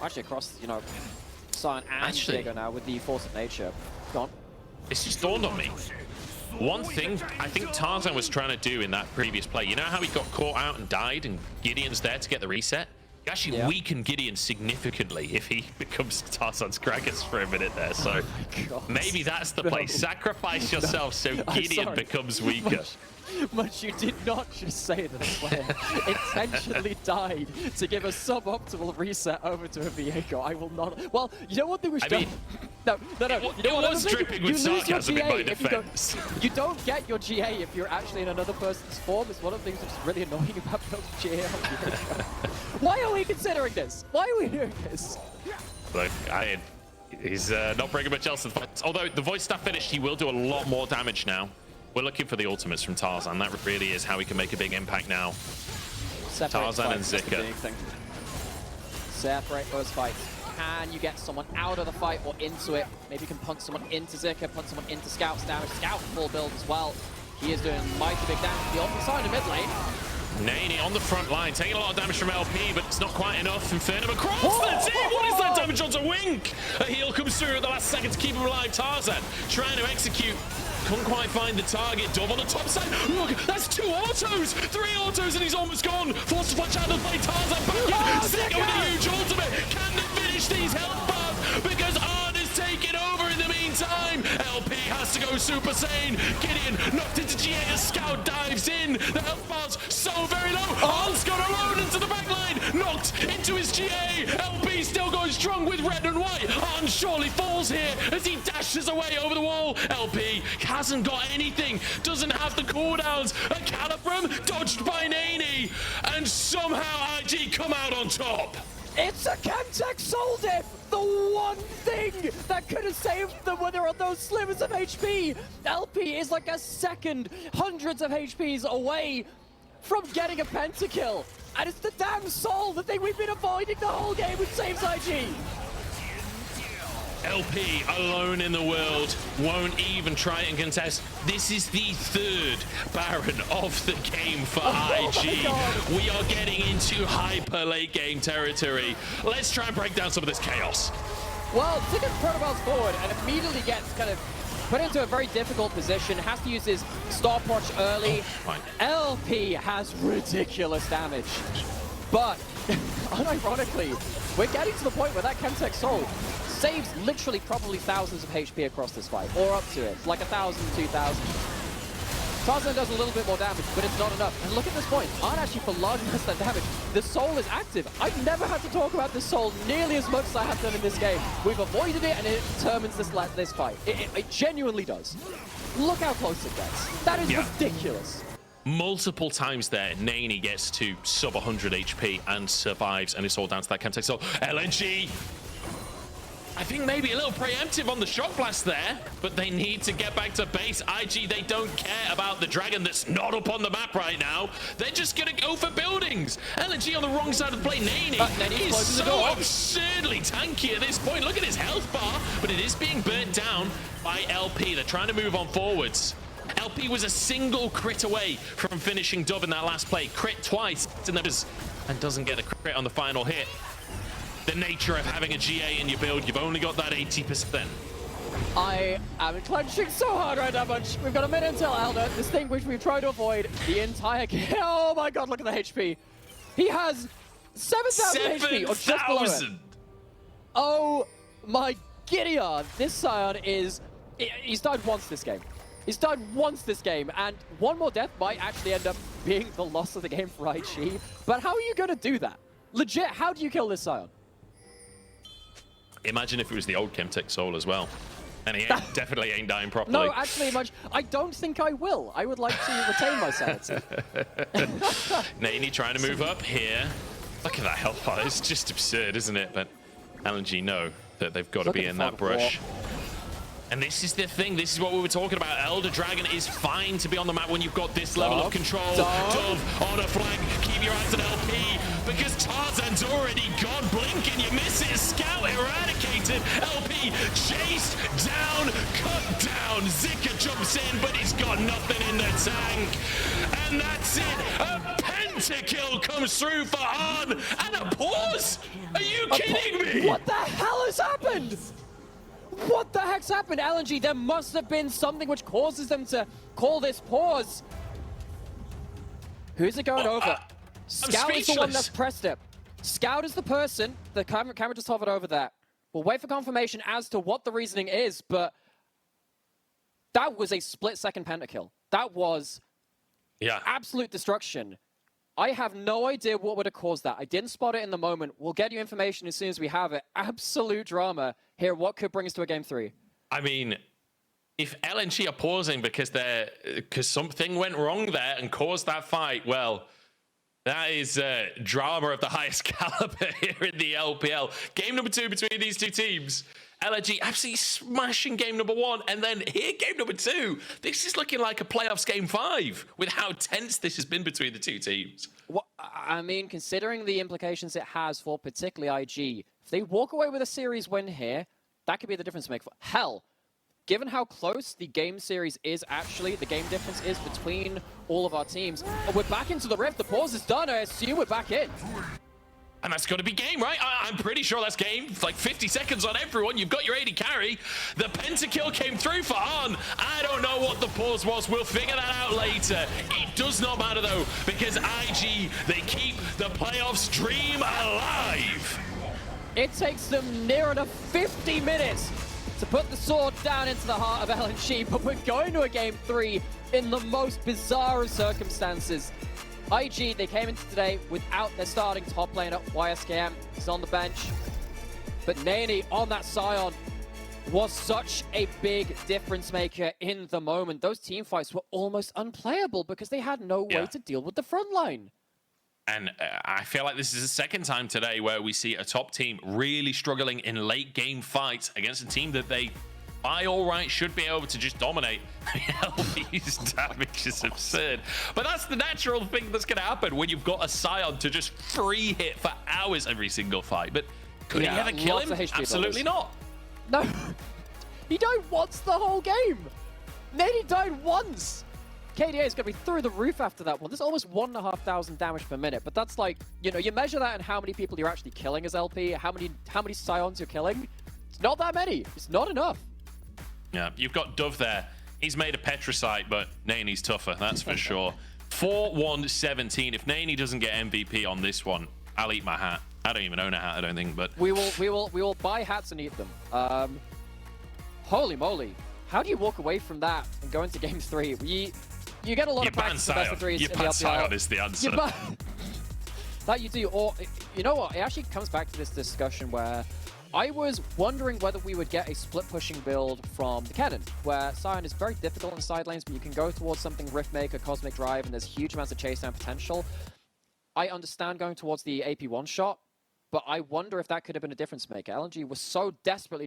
actually across, you know, Sion and Viego now with the Force of Nature. Gone. It's just dawned on me. One thing I think Tarzan was trying to do in that previous play, you know how he got caught out and died and Gideon's there to get the reset? He actually weakened Gideon significantly if he becomes Tarzan's Gragas for a minute there. So maybe that's the play. Sacrifice yourself so Gideon becomes weaker. Much you did not just say that a player intentionally died to give a suboptimal reset over to a Viego. I will not. Well, you know what they were I mean, no. You know it was dripping with sarcasm in my defense. You don't get your GA if you're actually in another person's form. It's one of the things that's really annoying about building GA on Viego. Why are we considering this? Why are we doing this? Look, he's not bringing much else to the fight. Although the voice staff finished, he will do a lot more damage now. We're looking for the ultimates from Tarzan. That really is how he can make a big impact now. Tarzan and Zika. Separate those fights. Can you get someone out of the fight or into it? Maybe you can punt someone into Zika, punt someone into Scout's damage. Scout full build as well. He is doing mighty big damage to the open side of mid lane. Neny on the front line, taking a lot of damage from LP, but it's not quite enough. Infernum across the team. What is that damage onto Wink? A heal comes through at the last second to keep him alive. Tarzan trying to execute. Couldn't quite find the target. Dove on the top side. Look, that's 2 autos. 3 autos and he's almost gone. Forced to flash out and play Tarzan back in. Zika with a huge ultimate. Can they finish these health bars? Because Arn is taking over in the meantime. LP has to go Super Saiyan. Gideon knocked into GA as Scout dives in. The health bar's so very low. Arn's got a load into the back line. Knocked into his GA. LP still going strong with red and white. Arn surely falls here as he dashes away over the wall. LP hasn't got anything. Doesn't have the cooldowns. A Calibrum dodged by Neny. And somehow IG come out on top. It's a Chemtech Soul Diff! The one thing that could have saved them when they're on those slivers of HP! LP is like a second, hundreds of HPs away from getting a pentakill. And it's the damn Soul, the thing we've been avoiding the whole game, which saves IG. LP alone in the world, won't even try and contest. This is the 3rd Baron of the game for IG. We are getting into hyper late game territory. Let's try and break down some of this chaos. Well, Zika protocols forward and immediately gets kind of put into a very difficult position, has to use his stopwatch early. LP has ridiculous damage. But, unironically, we're getting to the point where that Chemtech Soul saves literally probably thousands of HP across this fight, or up to it, like 1,000, 2,000. Tarzan does a little bit more damage, but it's not enough. And look at this point, Arn actually for large amounts of that damage. The Soul is active. I've never had to talk about this Soul nearly as much as I have done in this game. We've avoided it, and it determines this fight. It genuinely does. Look how close it gets. That is ridiculous. Multiple times there, Neny gets to sub 100 HP and survives, and it's all down to that Chemtech Soul. LNG! I think maybe a little preemptive on the Shock Blast there, but they need to get back to base. IG, they don't care about the Dragon that's not up on the map right now. They're just going to go for buildings. LNG on the wrong side of the play. Neny is so absurdly tanky at this point. Look at his health bar, but it is being burnt down by LP. They're trying to move on forwards. LP was a single crit away from finishing Dove in that last play. Crit twice, and doesn't get a crit on the final hit. The nature of having a GA in your build, you've only got that 80%. I am clenching so hard right now, Munch. We've got a minute until Elder, this thing which we've tried to avoid the entire game. Oh my god, look at the HP. He has 7,000 HP, or just below it. Oh my gideon. This Sion is... He's died once this game. He's died once this game, and one more death might actually end up being the loss of the game for IG. But how are you going to do that? Legit, how do you kill this Sion? Imagine if it was the old Chemtech Soul as well. And he definitely ain't dying properly. No, actually, I don't think I will. I would like to retain my sanity. Neny trying to move up here. Look at that health bar. It's just absurd, isn't it? But LNG know that they've got to be in that brush. And this is the thing. This is what we were talking about. Elder Dragon is fine to be on the map when you've got this level of control. Dove on a flank. Keep your eyes on LP because Tarzan's already gone. Blink and you miss it. Scout eradicated. LP chased down, cut down. Zika jumps in, but he's got nothing in the tank. And that's it. A pentakill comes through for Arn. And a pause. Are you kidding me? What the hell has happened? What the heck's happened, LNG? There must have been something which causes them to call this pause. Who's it going over? Scout is the one that's pressed it. Scout is the person. The camera just hovered over that. We'll wait for confirmation as to what the reasoning is, but that was a split-second pentakill. That was absolute destruction. I have no idea what would have caused that. I didn't spot it in the moment. We'll get you information as soon as we have it. Absolute drama here. What could bring us to a game 3? I mean, if LNG are pausing because something went wrong there and caused that fight, well, that is drama of the highest caliber here in the LPL. Game number 2 between these two teams. LNG absolutely smashing game number 1, and then here, game number 2. This is looking like a playoffs game 5 with how tense this has been between the two teams. Well, I mean, considering the implications it has for particularly IG, if they walk away with a series win here, that could be the difference maker. Hell, given how close the game series is actually, the game difference is between all of our teams, we're back into the Rift. The pause is done. I assume we're back in. And that's got to be game, right? I'm pretty sure that's game. Like 50 seconds on everyone. You've got your AD carry. The pentakill came through for On. I don't know what the pause was. We'll figure that out later. It does not matter, though, because IG, they keep the playoffs dream alive. It takes them near enough 50 minutes to put the sword down into the heart of LNG, but we're going to a game 3 in the most bizarre of circumstances. IG, they came into today without their starting top laner, YSKM. He's on the bench. But Neny on that Sion was such a big difference maker in the moment. Those team fights were almost unplayable because they had no way to deal with the front line. And I feel like this is the second time today where we see a top team really struggling in late game fights against a team that they, by all right, should be able to just dominate. LP's damage is absurd. But that's the natural thing that's going to happen when you've got a Sion to just free hit for hours every single fight. But could he ever kill him? Absolutely not. No. He died once the whole game. Neny died once. KDA is going to be through the roof after that one. There's almost 1,500 damage per minute, but that's like, you know, you measure that in how many people you're actually killing as LP, how many Sions you're killing. It's not that many. It's not enough. Yeah, you've got Dove there. He's made a Petricite, but Neny's tougher, that's for sure. 4-1-17. If Neny doesn't get MVP on this one, I'll eat my hat. I don't even own a hat, I don't think, but we will buy hats and eat them. Holy moly. How do you walk away from that and go into game 3? You get a lot of practice in best of threes in the LPL. Sion is the answer. That you do, or you know what? It actually comes back to this discussion where I was wondering whether we would get a split pushing build from the Kennen, where Sion is very difficult in side lanes, but you can go towards something Riftmaker, Cosmic Drive, and there's huge amounts of chase down potential. I understand going towards the AP one shot, but I wonder if that could have been a difference maker. LNG was so desperately trying